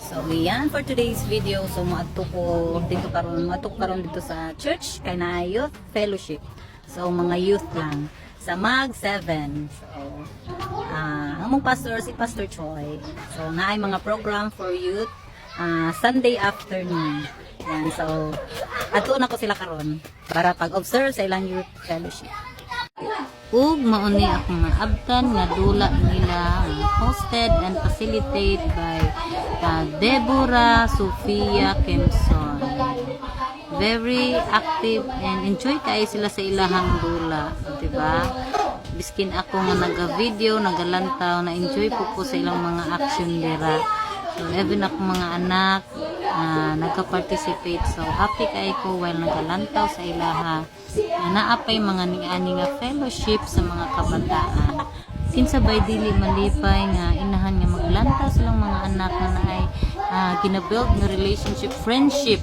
So yan for today's video. So maadto ko karon dito sa church kay na youth fellowship. So mga youth lang sa Mag 7. So among pastor si Pastor Choi. So naay mga program for youth Sunday afternoon. Yan, so ato na ko sila karon para pag-observe sa ilang youth fellowship. Ug mauni akong naabtan nga dula nila hosted and facilitated by Deborah Sofia Kemson. Very active and enjoy kayo sila sa ilahang dula, di ba? Biskin ako nga naga-video, nagalantaw, na enjoy po sa ilang mga action dira. So even ako mga anak nagka-participate, so happy kayo ko while nagalantaw sa ilaha. Naapay mga ni-ani nga fellowship sa mga kabataan. Kinsa bay dili malipay nga inahan nga maglantaw silang mga anak na naay gina-build nga relationship, friendship,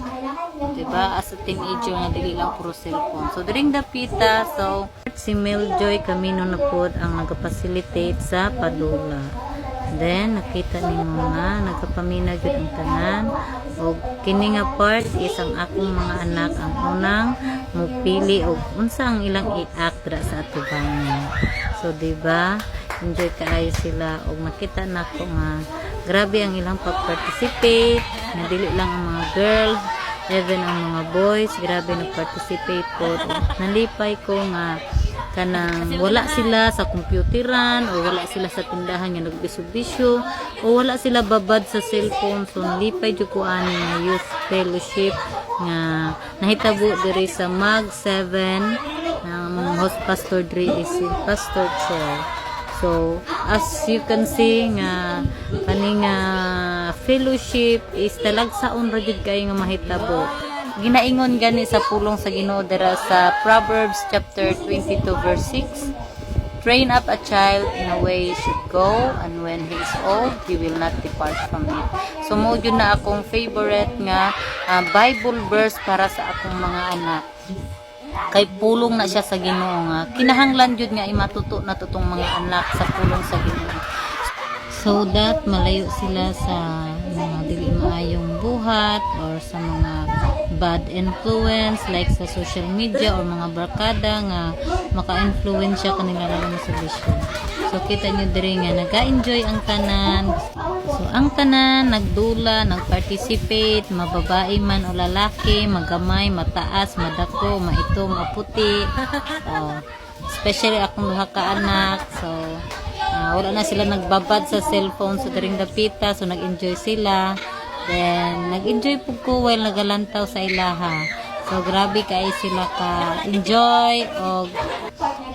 diba, as a teenager nga dili lang puro cellphone. So during the pita, so si Miljoy Camino na pod ang nagpa-facilitate sa padula. Then nakita nimo nga nagkapaminag gyud ang tanan, og kini nga part is ang akong mga anak ang unang mupili og unsa ang ilang i-act ra sa atubangan. So diba, enjoy kaayo sila og makita nako nga grabe ang ilang pag-participate, na dili lang ang mga girls, even ang mga boys grabe nag-participate po. Nalipay ko nga kanang wala sila sa computeran o wala sila sa tindahan nga nagbisyo-bisyo o wala sila babad sa cellphone. So nalipay jud ko ani nga youth fellowship nga nahitabo diri sa Mag 7 ng host pastor diri is si Pastor Choi. So as you can see nga kaning fellowship is talagsaon ra jud kay nga mahitabo. Ginaingon gani sa pulong sa Ginoo dira sa Proverbs chapter 22 verse 6. Train up a child in a way he should go, and when he is old, he will not depart from it. So mo jud na akong favorite nga Bible verse para sa akong mga anak. Kay pulong na siya sa Ginoo nga kinahanglan jud nga imatuto na tutong mga anak sa pulong sa Ginoo. So that malayo sila sa mga dili maayong buhat or sa mga bad influence like sa social media or mga barkada nga maka-influensya kanila lalo sa bisyo. So kita nyo diri nga naga-enjoy ang tanan. So ang tanan nagdula, nag-participate, mababae man o lalaki, magamay, mataas, madako, maito, maputi. Especially akong duha ka anak. So wala na sila nagbabad sa cellphone, so during the pita, so nag-enjoy sila. Then nag-enjoy po ko while nagalantaw sa ilaha. So grabe kay sila ka enjoy og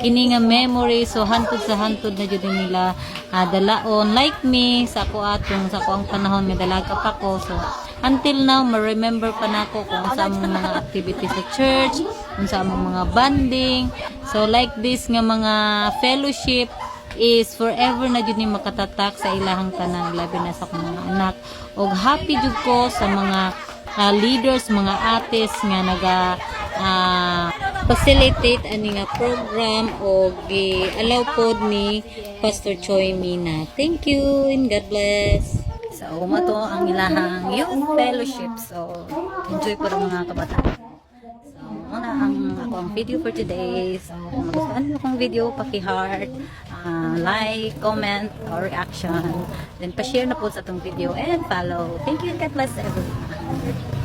kini nga memory. So hantod sa hantod na jud nila dalaon like me sa ako atong sa ko ang panahon nga dalaga pa ko. So until now ma-remember pa nako kung sa among mga activities sa church, kung sa among mga bonding. So like this nga mga fellowship is forever na jud ni makatatak sa ilahang tanan, labi na sa akong mga anak. Og happy jud ko sa mga leaders, mga ates nga naga facilitate ani nga program og gi-allow pod ni Pastor Choi Mina. Thank you and God bless. So mato ang ilahang youth fellowship. So enjoy po ang mga kabataan. Muna ang akong video for today. So kung nagustuhan mo akong video, paki-heart, like, comment, or reaction. Then pa-share na po sa itong video and follow. Thank you and God bless everyone.